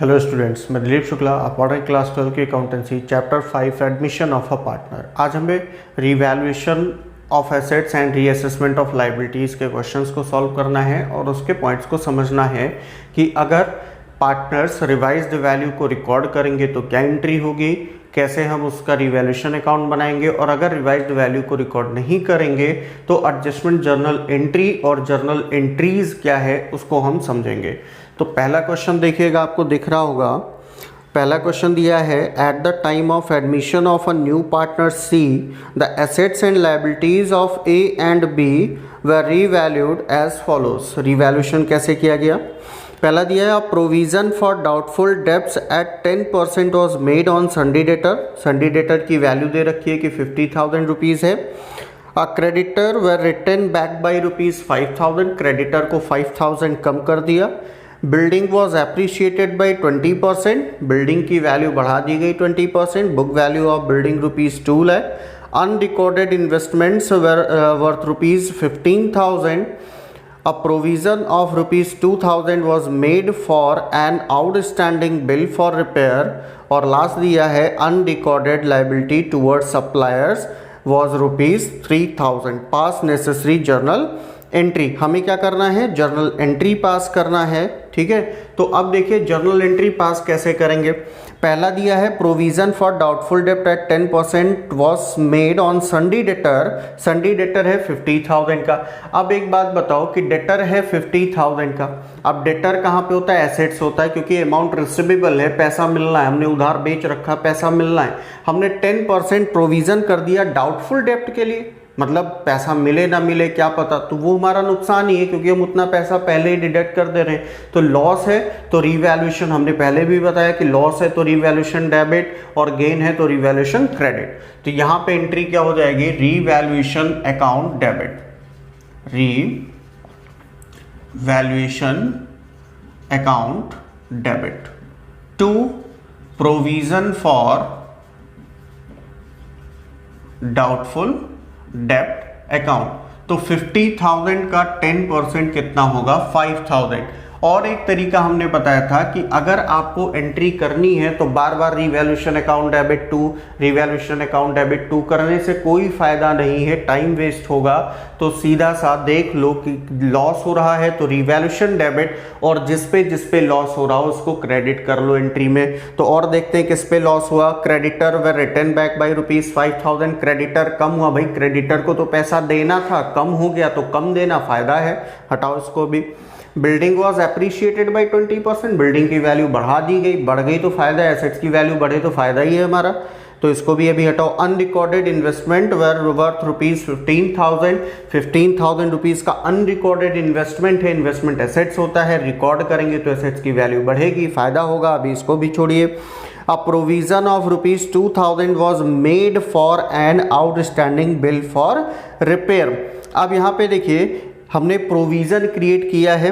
Hello students, मैं दिलीप शुक्ला, आप पढ़ रहे हैं क्लास 12 की accountancy chapter 5 admission of a partner. आज हमें revaluation of assets and reassessment of liabilities के क्वेश्चंस को सॉल्व करना है और उसके पॉइंट्स को समझना है कि अगर पार्टनर्स रिवाइज्ड वैल्यू को रिकॉर्ड करेंगे तो क्या एंट्री होगी, कैसे हम उसका रिवैल्यूएशन अकाउंट बनाएंगे, और अगर रिवाइज्ड वैल्यू को रिकॉर्ड नहीं करेंगे तो एडजस्टमेंट जर्नल एंट्री और जर्नल एंट्रीज क्या है उसको हम समझेंगे। तो पहला क्वेश्चन देखिएगा, आपको दिख रहा होगा। पहला क्वेश्चन दिया है, at the time of admission of a new partner see the assets and liabilities of A and B were revalued as follows. Revaluation कैसे किया गया? पहला दिया है, provision for doubtful debts at 10% was made on sundry debtor. Sundry debtor की value दे रखी है कि 50,000 रुपीज़ है। A creditor were return back by ₹5,000। Creditor को 5,000 कम कर दिया। Building was appreciated by 20%। Building की वैल्यू बढ़ा दी गई 20%। Book value of building ₹2 lakh. Unrecorded investments worth ₹15,000। A provision of ₹2,000 was made for an outstanding bill for repair। और last दिया है, unrecorded liability towards suppliers was ₹3,000। Pass necessary journal entry. हमें क्या करना है? जर्नल एंट्री पास करना है। ठीक है, तो अब देखिए जर्नल एंट्री पास कैसे करेंगे। पहला दिया है, प्रोविजन फॉर डाउटफुल डेब्ट at 10% was made on sundry debtor. Sundry debtor है 50,000 का। अब एक बात बताओ कि डेटर है 50,000 का। अब डेटर कहाँ पे होता है? एसेट्स होता है, क्योंकि अमाउंट रिसिवेबल है, पैसा मिलना है, हमने उधार बेच रखा, पैसा मिलना है। हमने 10% प्रोविजन कर दिया डाउटफुल डेब्ट के लिए, मतलब पैसा मिले ना मिले क्या पता, तो वो हमारा नुकसान ही है क्योंकि हम उतना पैसा पहले ही डिडक्ट कर दे रहे हैं। तो लॉस है तो रिवैल्यूएशन, हमने पहले भी बताया कि लॉस है तो रिवैल्यूएशन डेबिट और गेन है तो रिवैल्यूएशन क्रेडिट। तो यहाँ पे एंट्री क्या हो जाएगी? Revaluation account debit. Revaluation account debit to provision for doubtful डेब्ट अकाउंट। तो 50,000 का 10% कितना होगा? 5,000। और एक तरीका हमने बताया था कि अगर आपको एंट्री करनी है तो बार बार revaluation account debit to, revaluation account debit to करने से कोई फायदा नहीं है, टाइम वेस्ट होगा। तो सीधा सा देख लो कि लॉस हो रहा है तो रिवैल्यूएशन डेबिट, और जिस पे लॉस हो रहा हो उसको क्रेडिट कर लो एंट्री में। तो और देखते हैं किस पे लॉस हुआ। क्रेडिटर व रिटर्न बैक बाई ₹5,000। क्रेडिटर कम हुआ, भाई क्रेडिटर को तो पैसा देना था, कम हो गया तो कम देना फायदा है, हटाओ इसको भी। Building was appreciated by 20%। Building की वैल्यू बढ़ा दी गई, बढ़ गई तो फायदा है, एसेट्स की वैल्यू बढ़े तो फायदा ही है हमारा, तो इसको भी अभी हटाओ। अनरिकॉर्डेड इन्वेस्टमेंट वर वर्थ ₹15,000। 15,000 रुपीज़ का अनरिकॉर्डेड इन्वेस्टमेंट है। इन्वेस्टमेंट एसेट्स होता है, रिकॉर्ड करेंगे तो एसेट्स की वैल्यू बढ़ेगी, फायदा होगा, अभी इसको भी छोड़िए। A provision of ₹2,000 was made for an outstanding bill for repair. अब यहाँ पे देखिए हमने प्रोविज़न क्रिएट किया है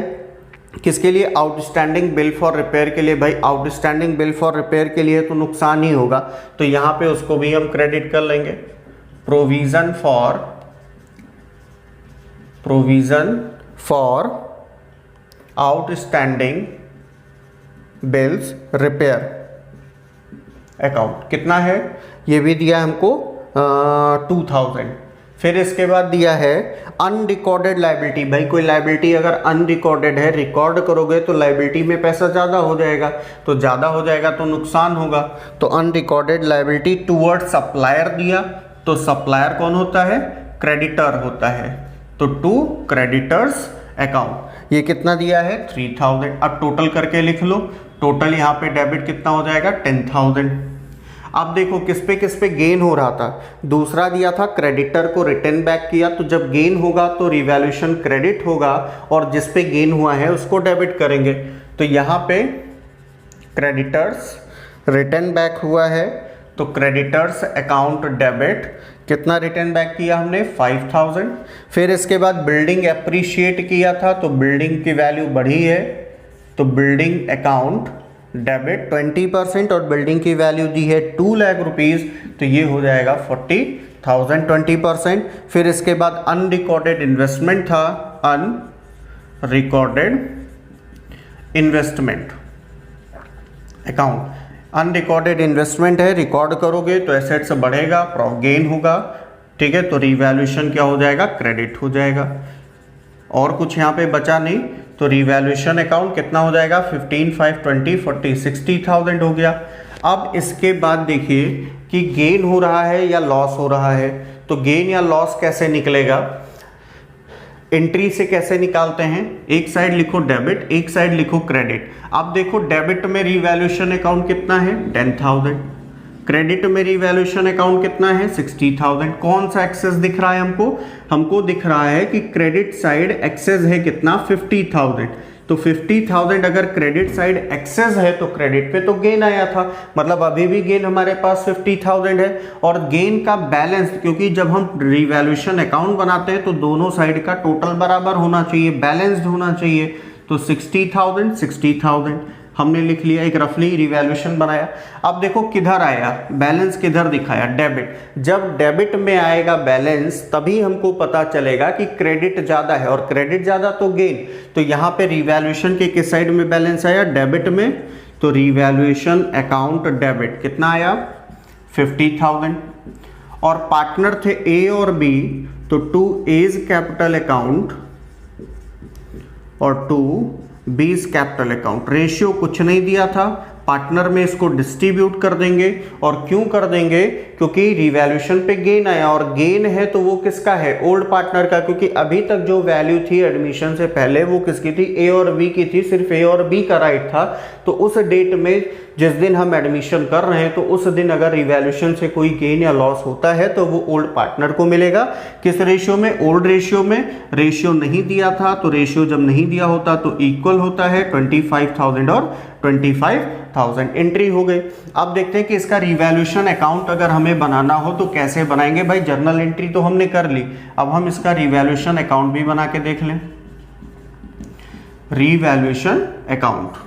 किसके लिए? आउटस्टैंडिंग बिल फॉर रिपेयर के लिए। भाई आउटस्टैंडिंग बिल फॉर रिपेयर के लिए तो नुकसान ही होगा, तो यहाँ पे उसको भी हम क्रेडिट कर लेंगे। Provision for outstanding bills repair account कितना है? ये भी दिया हमको 2,000। फिर इसके बाद दिया है अनरिकॉर्डेड लायबिलिटी। भाई कोई लायबिलिटी अगर अनरिकॉर्डेड है, रिकॉर्ड करोगे तो लायबिलिटी में पैसा ज़्यादा हो जाएगा, तो ज़्यादा हो जाएगा तो नुकसान होगा। तो अनरिकॉर्डेड लायबिलिटी टूवर्ड सप्लायर दिया, तो सप्लायर कौन होता है? क्रेडिटर होता है, तो टू क्रेडिटर्स अकाउंट। ये कितना दिया है? 3,000। अब टोटल करके लिख लो। टोटल यहाँ पे डेबिट कितना हो जाएगा? 10,000। अब देखो किस पे गेन हो रहा था। दूसरा दिया था क्रेडिटर को रिटर्न बैक किया, तो जब गेन होगा तो रिवैल्यूएशन क्रेडिट होगा, और जिस पे गेन हुआ है उसको डेबिट करेंगे। तो यहाँ पे क्रेडिटर्स रिटर्न बैक हुआ है तो क्रेडिटर्स अकाउंट डेबिट। कितना रिटर्न बैक किया हमने? 5,000। फिर इसके बाद बिल्डिंग एप्रिशिएट किया था तो बिल्डिंग की वैल्यू बढ़ी है, तो बिल्डिंग अकाउंट डेबिट 20%, और बिल्डिंग की वैल्यू दी है 2 लाख रुपीज़, तो ये हो जाएगा 40,000 20%। फिर इसके बाद अनरिकॉर्डेड इन्वेस्टमेंट था, unrecorded investment account. Unrecorded investment है, रिकॉर्ड करोगे तो एसेट्स बढ़ेगा, गेन होगा, ठीक है, तो रिवैल्यूएशन क्या हो जाएगा, क्रेडिट हो जाएगा। और कुछ यहाँ पे बचा नहीं, तो रिवैल्यूएशन अकाउंट कितना हो जाएगा, 15, 5, 20, 40, 60,000 हो गया। अब इसके बाद देखिए कि गेन हो रहा है या लॉस हो रहा है, तो गेन या लॉस कैसे निकलेगा, एंट्री से कैसे निकालते हैं, एक साइड लिखो डेबिट, एक साइड लिखो क्रेडिट। अब देखो डेबिट में रिवैल्यूएशन अकाउंट कितना है, 10,000, क्रेडिट में रिवैल्यूएशन अकाउंट कितना है, 60,000। कौन सा एक्सेस दिख रहा है हमको दिख रहा है कि क्रेडिट साइड एक्सेस है कितना, 50,000। तो 50,000 अगर क्रेडिट साइड एक्सेस है तो क्रेडिट पे तो गेन आया था, मतलब अभी भी गेन हमारे पास 50,000 है। और गेन का बैलेंस, क्योंकि जब हम रिवैल्यूएशन अकाउंट बनाते हैं तो दोनों साइड का टोटल बराबर होना चाहिए, बैलेंस्ड होना चाहिए, तो 60,000 60,000 हमने लिख लिया, एक रफली रिवैल्यूएशन बनाया। अब देखो किधर आया बैलेंस, किधर दिखाया, डेबिट। जब डेबिट में आएगा बैलेंस तभी हमको पता चलेगा कि क्रेडिट ज़्यादा है, और क्रेडिट ज़्यादा तो गेन। तो यहाँ पे रिवैल्यूएशन के किस साइड में बैलेंस आया, डेबिट में, तो रिवैल्यूएशन अकाउंट डेबिट कितना आया, 50,000। और पार्टनर थे ए और बी, तो 2A's कैपिटल अकाउंट और 2B's कैपिटल अकाउंट। रेशियो कुछ नहीं दिया था, पार्टनर में इसको डिस्ट्रीब्यूट कर देंगे। और क्यों कर देंगे, क्योंकि रिवैल्यूएशन पे गेन आया, और गेन है तो वो किसका है, ओल्ड पार्टनर का, क्योंकि अभी तक जो वैल्यू थी एडमिशन से पहले वो किसकी थी, ए और बी की थी, सिर्फ ए और बी का राइट था। तो उस डेट में जिस दिन हम एडमिशन कर रहे हैं तो उस दिन अगर रिवैल्यूएशन से कोई गेन या लॉस होता है तो वो ओल्ड पार्टनर को मिलेगा। किस रेशियो में, ओल्ड रेशियो में। रेशियो नहीं दिया था, तो रेशियो जब नहीं दिया होता तो इक्वल होता है 25,000 और 25,000। एंट्री हो गई। अब देखते हैं कि इसका रिवैल्यूएशन अकाउंट अगर हमें बनाना हो तो कैसे बनाएंगे। भाई जर्नल एंट्री तो हमने कर ली, अब हम इसका रिवैल्यूएशन अकाउंट भी बना के देख लें। रिवैल्यूएशन अकाउंट,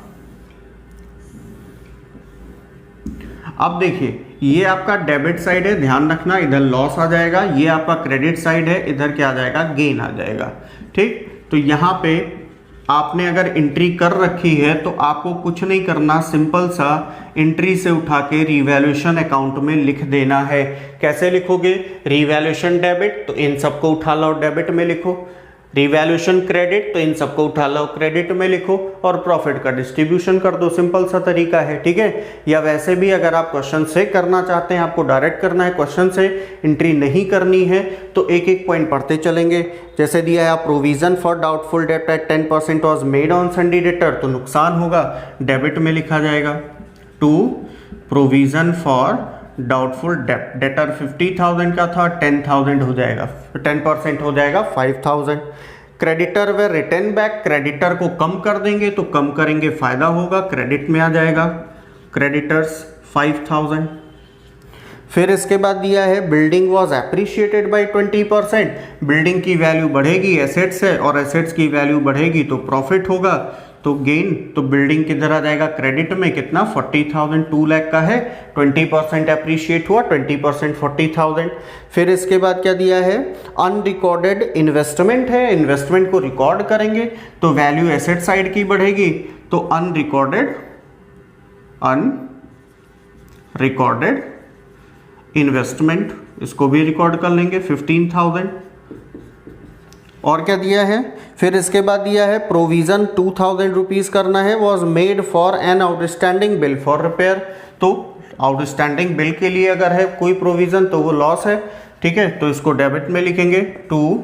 अब देखिए ये आपका डेबिट साइड है, ध्यान रखना इधर लॉस आ जाएगा, ये आपका क्रेडिट साइड है, इधर क्या आ जाएगा, गेन आ जाएगा। ठीक, तो यहाँ पे आपने अगर एंट्री कर रखी है तो आपको कुछ नहीं करना, सिंपल सा एंट्री से उठा के रिवैल्यूएशन अकाउंट में लिख देना है। कैसे लिखोगे, रिवैल्यूएशन डेबिट तो इन सबको उठा लो डेबिट में लिखो, रिवैल्यूएशन क्रेडिट तो इन सबको उठा लो क्रेडिट में लिखो, और प्रॉफिट का डिस्ट्रीब्यूशन कर दो। सिंपल सा तरीका है, ठीक है। या वैसे भी अगर आप क्वेश्चन से करना चाहते हैं, आपको डायरेक्ट करना है, क्वेश्चन से एंट्री नहीं करनी है, तो एक एक पॉइंट पढ़ते चलेंगे। जैसे दिया है provision for doubtful debt at 10% was made on sundry debtor, तो नुकसान होगा, डेबिट में लिखा जाएगा। To provision for doubtful debtor 50,000 का था, 10,000 हो जाएगा, 10% हो जाएगा 5,000। क्रेडिटर वे रिटर्न बैक, क्रेडिटर को कम कर देंगे तो कम करेंगे फायदा होगा, क्रेडिट में आ जाएगा, क्रेडिटर्स 5,000। फिर इसके बाद दिया है building was appreciated by 20%, building की वैल्यू बढ़ेगी, एसेट्स है और एसेट्स की वैल्यू बढ़ेगी तो प्रॉफिट होगा, तो गेन। तो बिल्डिंग किधर आ जाएगा, क्रेडिट में, कितना 40,000, 2 लाख का है, 20% एप्रिशिएट हुआ, 20% 40,000। फिर इसके बाद क्या दिया है, अनरिकॉर्डेड इन्वेस्टमेंट है, इन्वेस्टमेंट को रिकॉर्ड करेंगे तो वैल्यू एसेट साइड की बढ़ेगी, तो अनरिकॉर्डेड इन्वेस्टमेंट, इसको भी रिकॉर्ड कर लेंगे 15,000। और क्या दिया है, फिर इसके बाद दिया है प्रोविजन 2,000 रुपीज़ करना है, was made for an outstanding bill for repair. तो आउटस्टैंडिंग बिल के लिए अगर है कोई प्रोविजन तो वो लॉस है, ठीक है, तो इसको डेबिट में लिखेंगे। To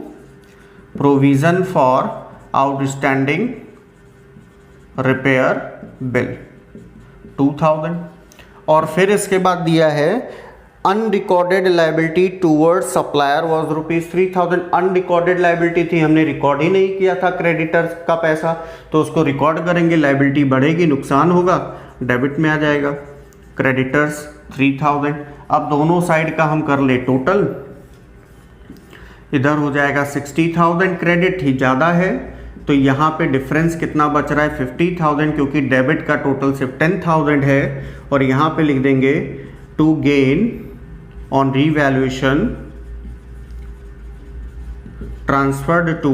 provision for outstanding repair bill 2,000। और फिर इसके बाद दिया है unrecorded liability toward supplier was ₹3,000। Unrecorded liability थी, हमने रिकॉर्ड ही नहीं किया था क्रेडिटर्स का पैसा, तो उसको रिकॉर्ड करेंगे, लाइबिलिटी बढ़ेगी, नुकसान होगा, डेबिट में आ जाएगा, क्रेडिटर्स 3,000। अब दोनों साइड का हम कर ले टोटल, इधर हो जाएगा 60,000, क्रेडिट ही ज़्यादा है तो यहाँ पे डिफरेंस कितना बच रहा है 50,000, क्योंकि डेबिट का टोटल सिर्फ 10,000 है। और यहाँ पे लिख देंगे to gain on revaluation transferred to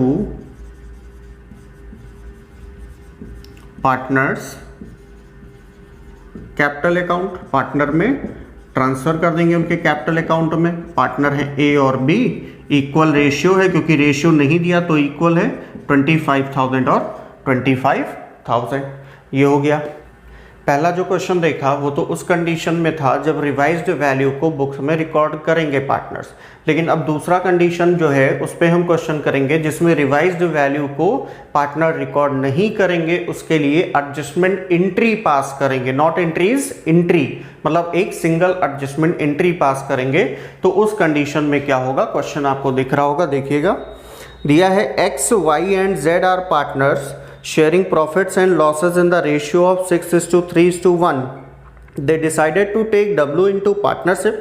partners capital account partner में ट्रांसफर कर देंगे उनके कैपिटल अकाउंट में। पार्टनर है ए और बी, इक्वल रेशियो है क्योंकि रेशियो नहीं दिया तो इक्वल है 25,000 और 25,000। ये हो गया। पहला जो क्वेश्चन देखा वो तो उस कंडीशन में था जब रिवाइज्ड वैल्यू को बुक्स में रिकॉर्ड करेंगे पार्टनर्स, लेकिन अब दूसरा कंडीशन जो है उस पर हम क्वेश्चन करेंगे जिसमें रिवाइज्ड वैल्यू को पार्टनर रिकॉर्ड नहीं करेंगे, उसके लिए एडजस्टमेंट एंट्री पास करेंगे। नॉट एंट्रीज, एंट्री मतलब एक सिंगल एडजस्टमेंट एंट्री पास करेंगे। तो उस कंडीशन में क्या होगा, क्वेश्चन आपको दिख रहा होगा, देखिएगा। दिया है X Y and Z are partners sharing profits and losses in the ratio of 6:3:1. They decided to take W into partnership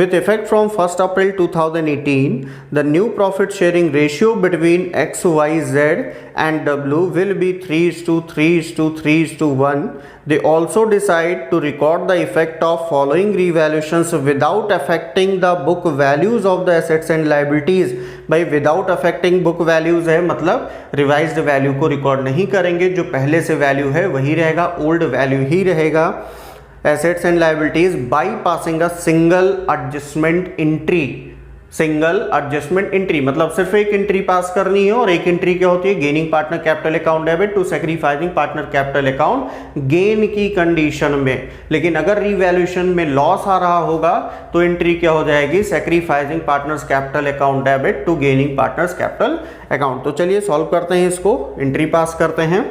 with effect from 1st April 2018. The new profit sharing ratio between X, Y, Z and W will be 3:3:3:1. They also decide to record the effect of following revaluations without affecting the book values of the assets and liabilities. भाई without affecting book values है, मतलब revised value को record नहीं करेंगे, जो पहले से value है वही रहेगा, ओल्ड वैल्यू ही रहेगा। Assets and liabilities by passing a single adjustment entry. Single adjustment entry मतलब सिर्फ एक एंट्री पास करनी है, और एक एंट्री क्या होती है, gaining partner capital account debit to sacrificing partner capital account gain की कंडीशन में। लेकिन अगर रिवैल्यूएशन में लॉस आ रहा होगा तो एंट्री क्या हो जाएगी, sacrificing partners capital account debit to gaining partners capital account. तो चलिए सॉल्व करते हैं इसको, एंट्री पास करते हैं।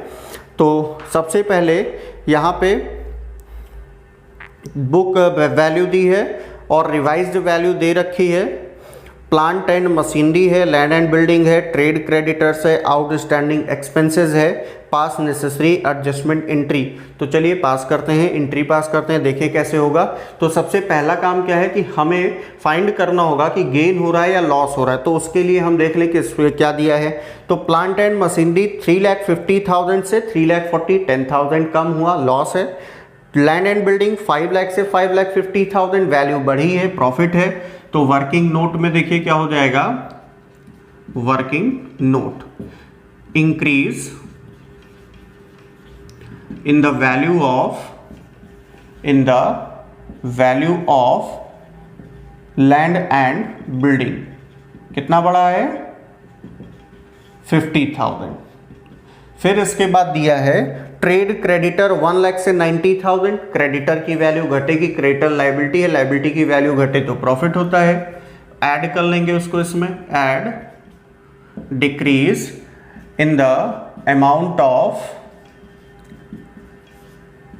तो सबसे पहले यहाँ पे बुक वैल्यू दी है और रिवाइज्ड वैल्यू दे रखी है। प्लांट एंड मशीनरी है, लैंड एंड बिल्डिंग है, ट्रेड क्रेडिटर्स है, आउटस्टैंडिंग एक्सपेंसेस है, पास नेसेसरी एडजस्टमेंट एंट्री। तो चलिए पास करते हैं, एंट्री पास करते हैं, देखिए कैसे होगा। तो सबसे पहला काम क्या है कि हमें फाइंड करना होगा कि गेन हो रहा है या लॉस हो रहा है। तो उसके लिए हम देख लें कि इसमें क्या दिया है। तो प्लांट एंड मशीनरी 3,50,000 से 3,40,000 10,000 कम हुआ, लॉस है। लैंड एंड बिल्डिंग 5 लाख से 5,50,000 वैल्यू बढ़ी है, प्रॉफिट है। तो वर्किंग नोट में देखिए क्या हो जाएगा, working note increase in the value of land and building कितना बड़ा है, 50,000। फिर इसके बाद दिया है ट्रेड क्रेडिटर 1 लाख से 90,000, क्रेडिटर की वैल्यू घटेगी, क्रेडिटर लायबिलिटी है, लायबिलिटी की वैल्यू घटे तो प्रॉफिट होता है। ऐड कर लेंगे उसको इसमें, add decrease in the amount of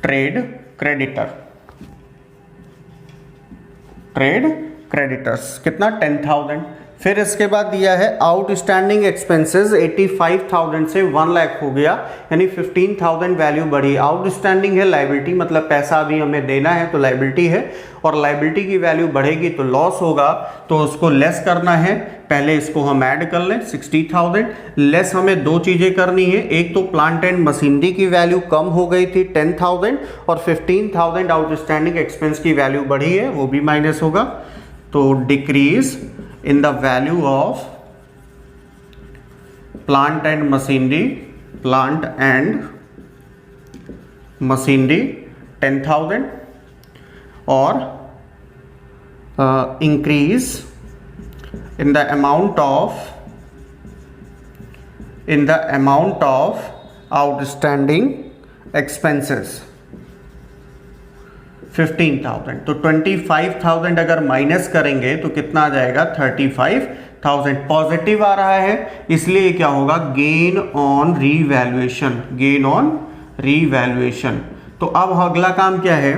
trade creditors कितना, 10,000। फिर इसके बाद दिया है आउटस्टैंडिंग एक्सपेंसेस 85,000 से 1 लाख हो गया, यानी 15,000 वैल्यू बढ़ी। आउटस्टैंडिंग है लायबिलिटी, मतलब पैसा अभी हमें देना है तो लायबिलिटी है, और लायबिलिटी की वैल्यू बढ़ेगी तो लॉस होगा, तो उसको लेस करना है। पहले इसको हम ऐड कर लें 60,000, लेस हमें दो चीज़ें करनी है। एक तो प्लांट एंड मशीनरी की वैल्यू कम हो गई थी 10,000, और 15,000 आउटस्टैंडिंग एक्सपेंस की वैल्यू बढ़ी है, वो भी माइनस होगा। तो decrease in the value of plant and machinery 10,000, और increase in the amount of outstanding expenses 15,000। तो 25,000 अगर माइनस करेंगे तो कितना आ जाएगा, 35,000। पॉजिटिव आ रहा है इसलिए क्या होगा, गेन ऑन रीवैल्यूएशन। तो अब अगला काम क्या है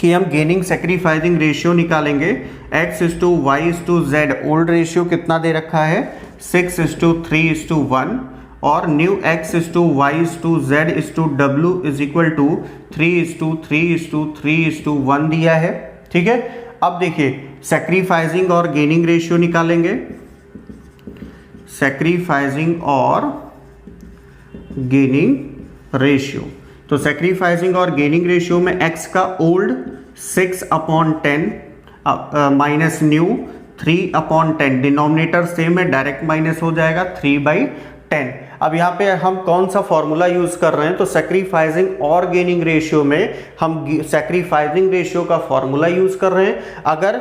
कि हम गेनिंग सैक्रिफाइसिंग रेशियो निकालेंगे। X/Y/Z ओल्ड रेशियो कितना दे रखा है, 6:3:1, और new X/Y/Z/W is equal to 3:3:3:1 दिया है। ठीक है, अब देखिए सैक्रिफाइसिंग और गेनिंग रेशियो निकालेंगे। सैक्रिफाइसिंग और गेनिंग रेशियो, तो सैक्रिफाइसिंग और गेनिंग रेशियो में x का old 6/10 minus new 3/10, denominator same है, डायरेक्ट माइनस हो जाएगा, 3/10 10। अब यहाँ पे हम कौन सा फॉर्मूला यूज़ कर रहे हैं, तो सैक्रिफाइसिंग और गेनिंग रेशियो में हम सैक्रिफाइसिंग रेशियो का फॉर्मूला यूज़ कर रहे हैं। अगर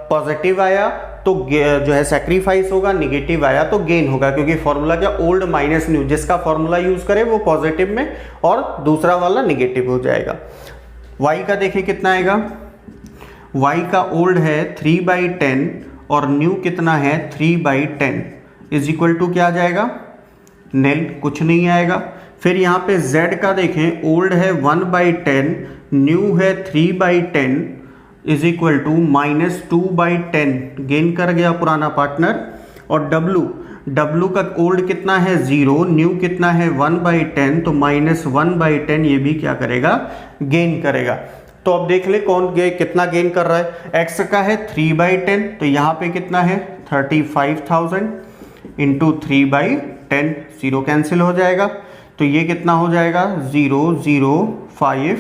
पॉजिटिव आया तो जो है सैक्रिफाइस होगा, निगेटिव आया तो गेन होगा, क्योंकि फॉर्मूला क्या ओल्ड माइनस न्यू, जिसका फॉर्मूला यूज़ करें वो पॉजिटिव में और दूसरा वाला निगेटिव हो जाएगा। y का देखिए कितना आएगा, y का ओल्ड है 3/10 और न्यू कितना है 3/10 इज इक्वल टू क्या आ जाएगा, नेल, कुछ नहीं आएगा। फिर यहाँ पे z का देखें, ओल्ड है 1/10, न्यू है 3/10 इज इक्वल टू -2/10, गेन कर गया पुराना पार्टनर। और w का ओल्ड कितना है 0, न्यू कितना है 1/10, तो -1/10 ये भी क्या करेगा, गेन करेगा। तो अब देख ले कौन कितना गेन कर रहा है। x का है 3/10, तो यहाँ पे कितना है 35,000 इंटू 3/10, 0 कैंसिल हो जाएगा, तो ये कितना हो जाएगा 0 0 5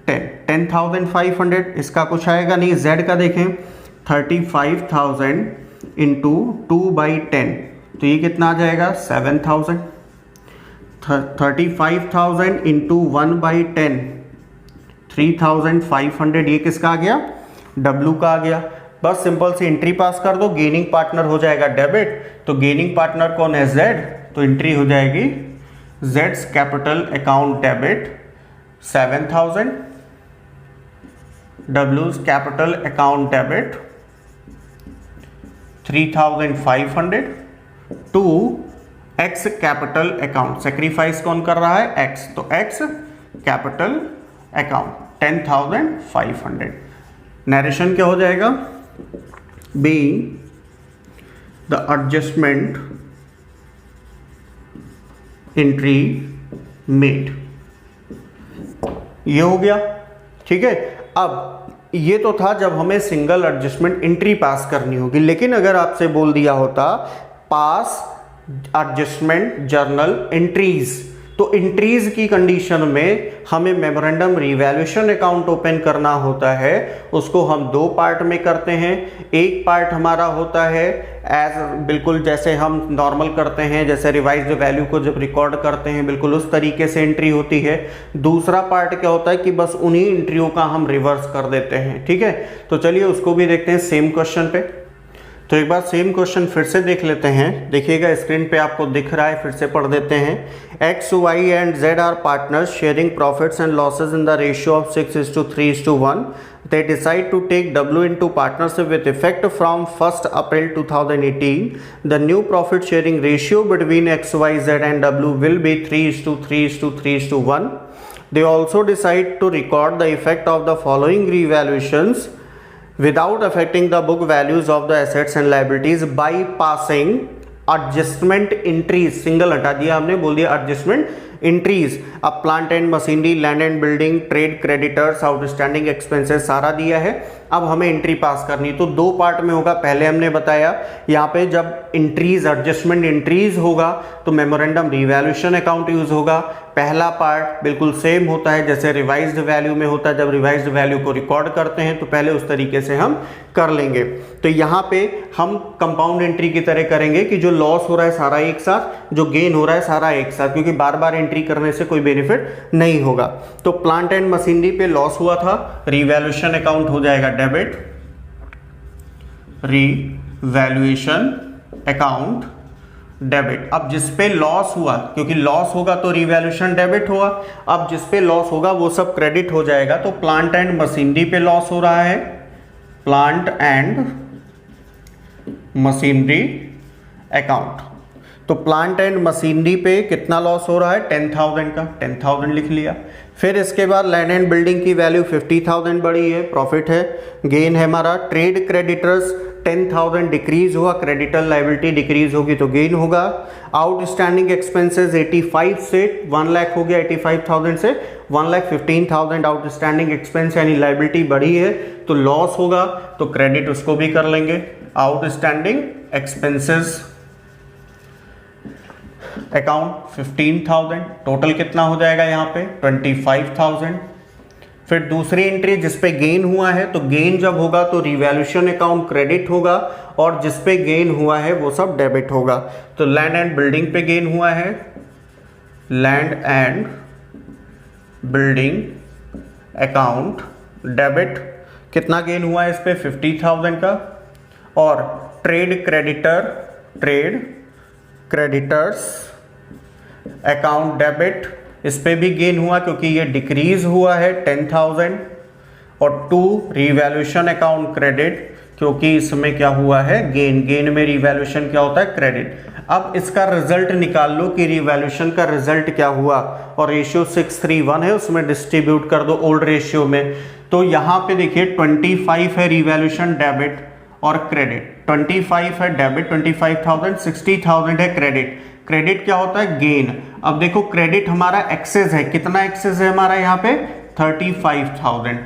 10 10,500। इसका कुछ आएगा नहीं। z का देखें 35,000 इंटू 2/10, तो ये कितना आ जाएगा 7,000। 35,000 इंटू 1/10 3,500, ये किसका आ गया, w का आ गया। बस सिंपल से एंट्री पास कर दो, गेनिंग पार्टनर हो जाएगा डेबिट, तो गेनिंग पार्टनर कौन है z, तो एंट्री हो जाएगी z's capital account debit 7,000, w's capital account debit 3,500 to x capital account, sacrifice कौन कर रहा है x, तो x कैपिटल अकाउंट 10,500। नरेशन क्या हो जाएगा, being the adjustment entry made, ये हो गया। ठीक है, अब ये तो था जब हमें सिंगल एडजस्टमेंट एंट्री पास करनी होगी, लेकिन अगर आपसे बोल दिया होता पास एडजस्टमेंट जर्नल एंट्रीज, तो एंट्रीज की कंडीशन में हमें मेमोरेंडम रिवैल्यूएशन अकाउंट ओपन करना होता है। उसको हम दो पार्ट में करते हैं। एक पार्ट हमारा होता है एज बिल्कुल जैसे हम नॉर्मल करते हैं, जैसे रिवाइज्ड वैल्यू को जब रिकॉर्ड करते हैं बिल्कुल उस तरीके से एंट्री होती है। दूसरा पार्ट क्या होता है कि बस उन्हीं एंट्रियों का हम रिवर्स कर देते हैं। ठीक है, तो चलिए उसको भी देखते हैं सेम क्वेश्चन पे। तो एक बार सेम क्वेश्चन फिर से देख लेते हैं। देखिएगा स्क्रीन पे आपको दिख रहा है, फिर से पढ़ देते हैं। X, Y and Z are partners sharing profits and losses in the ratio of 6:3:1. They decide to take W into partnership with effect from 1st April 2018. The new profit sharing ratio between X, Y, Z and W will be 3:3:3:1. They also decide to record the effect of the following revaluations without affecting the book values of the assets and liabilities by passing adjustment entries. Single हटा दिया हमने, बोल दिया adjustment entries. अब plant and machinery, land and building, trade creditors, outstanding expenses सारा दिया है। अब हमें एंट्री पास करनी, तो दो पार्ट में होगा। पहले हमने बताया यहाँ पे जब एंट्रीज एडजस्टमेंट एंट्रीज होगा तो मेमोरेंडम रिवैल्यूएशन अकाउंट यूज होगा। पहला पार्ट बिल्कुल सेम होता है जैसे रिवाइज्ड वैल्यू में होता है, जब रिवाइज्ड वैल्यू को रिकॉर्ड करते हैं तो पहले उस तरीके से हम कर लेंगे। तो यहाँ पे हम कंपाउंड एंट्री की तरह करेंगे कि जो लॉस हो रहा है सारा एक साथ, जो गेन हो रहा है सारा एक साथ, क्योंकि बार बार एंट्री करने से कोई बेनिफिट नहीं होगा। तो प्लांट एंड मशीनरी पे लॉस हुआ था, रिवैल्यूएशन अकाउंट हो जाएगा डेबिट, रिवैल्यूएशन अकाउंट डेबिट। अब जिस पे लॉस हुआ, क्योंकि लॉस होगा तो रिवैल्यूएशन डेबिट होगा, अब जिस पे लॉस होगा वो सब क्रेडिट हो जाएगा। तो प्लांट एंड मशीनरी पे लॉस हो रहा है, प्लांट एंड मशीनरी अकाउंट। तो प्लांट एंड मशीनरी पे कितना लॉस हो रहा है 10,000 का, 10,000 लिख लिया। फिर इसके बाद लैंड एंड बिल्डिंग की वैल्यू 50,000 बढ़ी है, प्रॉफिट है, गेन है हमारा। ट्रेड क्रेडिटर्स 10,000 डिक्रीज हुआ, क्रेडिटर लाइबिलिटी डिक्रीज होगी तो गेन होगा। आउटस्टैंडिंग एक्सपेंसेस 85 से 1 लाख हो गया, 85,000 से 1,15,000 आउटस्टैंडिंग एक्सपेंस यानी लाइबिलिटी बढ़ी है तो लॉस होगा, तो क्रेडिट उसको भी कर लेंगे। आउटस्टैंडिंग एक्सपेंसेस अकाउंट 15,000, टोटल कितना हो जाएगा यहाँ पे 25,000। फिर दूसरी एंट्री जिस पे गेन हुआ है, तो गेन जब होगा तो रिवैल्यूएशन अकाउंट क्रेडिट होगा, और जिस पे गेन हुआ है वो सब डेबिट होगा। तो लैंड एंड बिल्डिंग पे गेन हुआ है, land and building account debit, कितना गेन हुआ है इस पे 50,000 का। और ट्रेड क्रेडिटर्स अकाउंट डेबिट, इस पे भी गेन हुआ क्योंकि ये डिक्रीज हुआ है 10,000। और 2 रिवैल्यूएशन अकाउंट क्रेडिट, क्योंकि इसमें क्या हुआ है गेन में रिवैल्यूएशन क्या होता है क्रेडिट। अब इसका रिजल्ट निकाल लो कि रिवैल्यूएशन का रिजल्ट क्या हुआ, और रेशियो 6:3:1 है, उसमें डिस्ट्रीब्यूट कर दो ओल्ड रेशियो में। तो यहाँ पे देखिए 25 है रिवैल्यूएशन डेबिट और क्रेडिट, 25 है डेबिट 25,000, 60,000 है क्रेडिट। क्रेडिट क्या होता है गेन। अब देखो क्रेडिट हमारा एक्सेस है, कितना एक्सेस है हमारा यहाँ पे 35,000।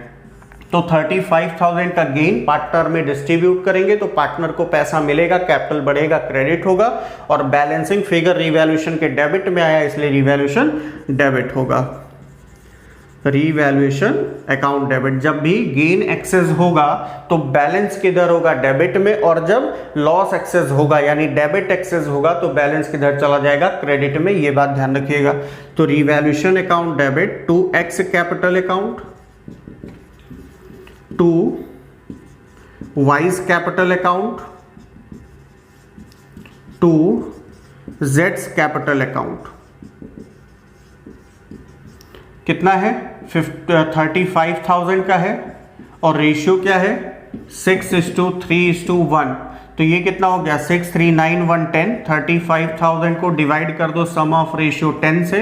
तो 35,000 का गेन पार्टनर में डिस्ट्रीब्यूट करेंगे तो पार्टनर को पैसा मिलेगा, कैपिटल बढ़ेगा, क्रेडिट होगा। और बैलेंसिंग फिगर रिवैल्यूएशन के डेबिट में आया इसलिए रिवैल्यूएशन डेबिट होगा। रिवैल्यूएशन अकाउंट डेबिट, जब भी गेन एक्सेस होगा तो बैलेंस किधर होगा डेबिट में, और जब लॉस एक्सेस होगा यानी डेबिट एक्सेस होगा तो बैलेंस किधर चला जाएगा क्रेडिट में, ये बात ध्यान रखिएगा। तो revaluation account debit to X capital account, to Y's capital account, to जेड्स कैपिटल अकाउंट। कितना है 35,000 का है, और रेशियो क्या है 6:3:1। तो ये कितना हो गया 6, 3, 9, 1, 10। 35,000 को डिवाइड कर दो सम ऑफ रेशियो 10 से।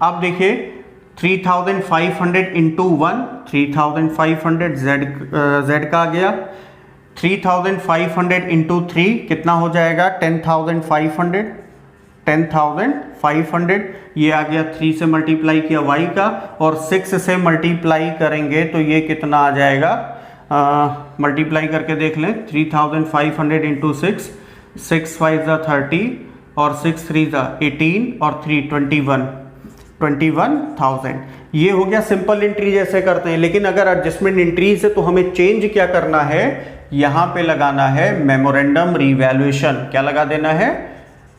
अब देखिए 3,500 इंटू 1, 3,500 जेड का आ गया। 3,500 इंटू 3 कितना हो जाएगा 10,500, 10,500 ये आ गया। 3 से मल्टीप्लाई किया y का, और 6 से मल्टीप्लाई करेंगे तो ये कितना आ जाएगा, मल्टीप्लाई करके देख लें। 3,500 इंटू 6, 6 5 30 और 6 3 18 और 3 21,000। ये हो गया सिंपल एंट्री जैसे करते हैं। लेकिन अगर एडजस्टमेंट एंट्रीज है तो हमें चेंज क्या करना है, यहाँ पे लगाना है मेमोरेंडम रिवैल्यूएशन। क्या लगा देना है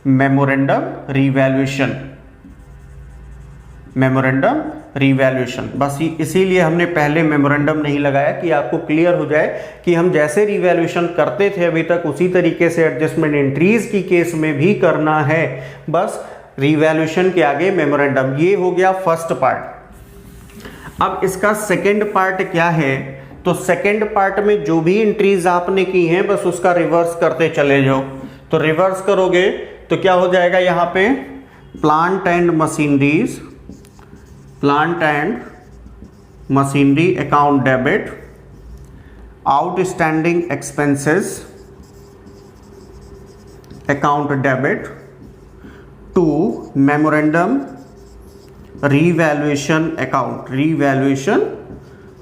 मेमोरेंडम रिवैल्यूएशन, मेमोरेंडम रिवैल्यूएशन। बस इसीलिए हमने पहले मेमोरेंडम नहीं लगाया कि आपको क्लियर हो जाए कि हम जैसे रिवैल्यूएशन करते थे अभी तक उसी तरीके से एडजस्टमेंट एंट्रीज की केस में भी करना है, बस रिवैल्यूएशन के आगे मेमोरेंडम। ये हो गया फर्स्ट पार्ट। अब इसका सेकंड पार्ट क्या है, तो सेकंड पार्ट में जो भी एंट्रीज आपने की हैं बस उसका रिवर्स करते चले जाओ। तो रिवर्स करोगे तो क्या हो जाएगा, यहाँ पे plant and machineries, plant and machinery account debit, outstanding expenses account debit to memorandum revaluation account, revaluation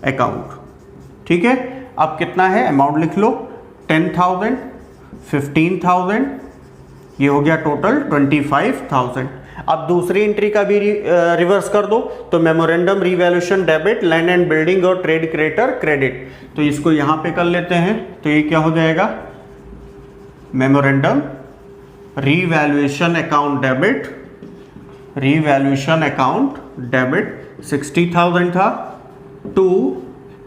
account. ठीक है, अब कितना है अमाउंट लिख लो, 10,000, 15,000, ये हो गया टोटल 25,000। अब दूसरी एंट्री का भी रिवर्स कर दो, तो memorandum revaluation debit, land and building और ट्रेड क्रेडिटर क्रेडिट। तो इसको यहां पे कर लेते हैं, तो ये क्या हो जाएगा memorandum revaluation account debit, revaluation account debit 60,000 था, टू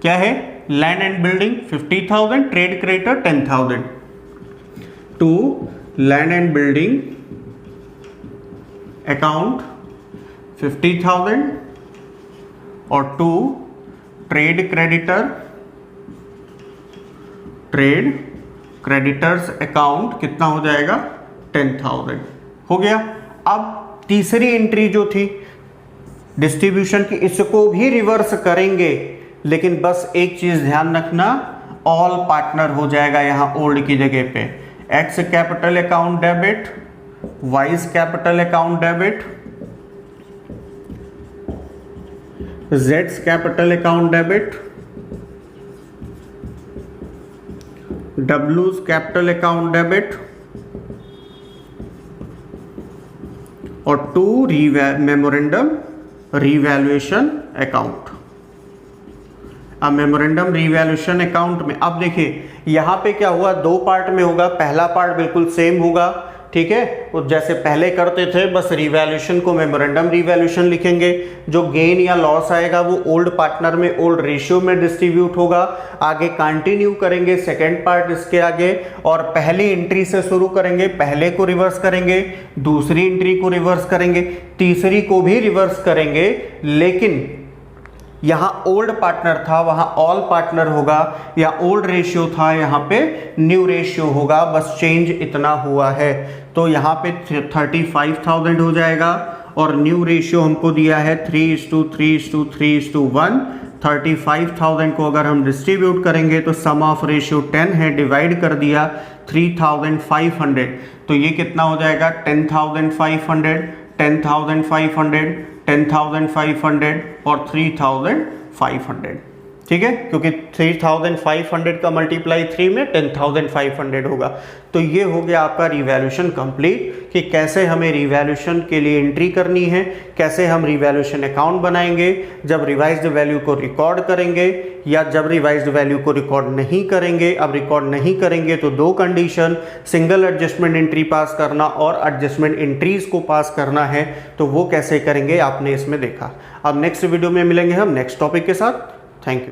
क्या है land and building 50,000, trade creditor 10,000, to land and building account 50,000 और to trade creditor, trade creditors account कितना हो जाएगा 10,000 हो गया। अब तीसरी एंट्री जो थी डिस्ट्रीब्यूशन की, इसको भी रिवर्स करेंगे, लेकिन बस एक चीज ध्यान रखना, ऑल पार्टनर हो जाएगा यहां ओल्ड की जगह पे। X capital account debit, wise capital account debit, Jades capital account debit, डब्ल्यूज capital account debit और टू मेमोरेंडम रिवैल्यूएशन अकाउंट। अब मेमोरेंडम रीवैल्यूएशन अकाउंट में अब देखिए यहाँ पे क्या हुआ, दो पार्ट में होगा। पहला पार्ट बिल्कुल सेम होगा, ठीक है, तो जैसे पहले करते थे, बस रिवैल्यूएशन को मेमोरेंडम रिवैल्यूएशन लिखेंगे। जो गेन या लॉस आएगा वो ओल्ड पार्टनर में ओल्ड रेशियो में डिस्ट्रीब्यूट होगा। आगे कंटिन्यू करेंगे सेकेंड पार्ट इसके आगे, और पहली एंट्री से शुरू करेंगे, पहले को रिवर्स करेंगे, दूसरी एंट्री को रिवर्स करेंगे, तीसरी को भी रिवर्स करेंगे। लेकिन यहाँ ओल्ड पार्टनर था, वहां ऑल पार्टनर होगा, या ओल्ड रेशियो था, यहाँ पे न्यू रेशियो होगा, बस चेंज इतना हुआ है। तो यहाँ पे 35,000 हो जाएगा, और न्यू रेशियो हमको दिया है 3:3:3:1। 35,000 को अगर हम डिस्ट्रीब्यूट करेंगे तो सम ऑफ रेशियो 10 है, डिवाइड कर दिया 3,500, तो ये कितना हो जाएगा 10,500, 10,500, 10,500 और 3,500, ठीक है, क्योंकि 3,500 का मल्टीप्लाई 3 में 10,500 होगा। तो ये हो गया आपका रिवैल्यूएशन कंप्लीट, कि कैसे हमें रिवैल्यूएशन के लिए एंट्री करनी है, कैसे हम रिवैल्यूएशन अकाउंट बनाएंगे, जब रिवाइज्ड वैल्यू को रिकॉर्ड करेंगे या जब रिवाइज्ड वैल्यू को रिकॉर्ड नहीं करेंगे। अब रिकॉर्ड नहीं करेंगे तो दो कंडीशन, सिंगल एडजस्टमेंट एंट्री पास करना और एडजस्टमेंट एंट्रीज को पास करना है, तो वो कैसे करेंगे आपने इसमें देखा। अब नेक्स्ट वीडियो में मिलेंगे हम नेक्स्ट टॉपिक के साथ। Thank you.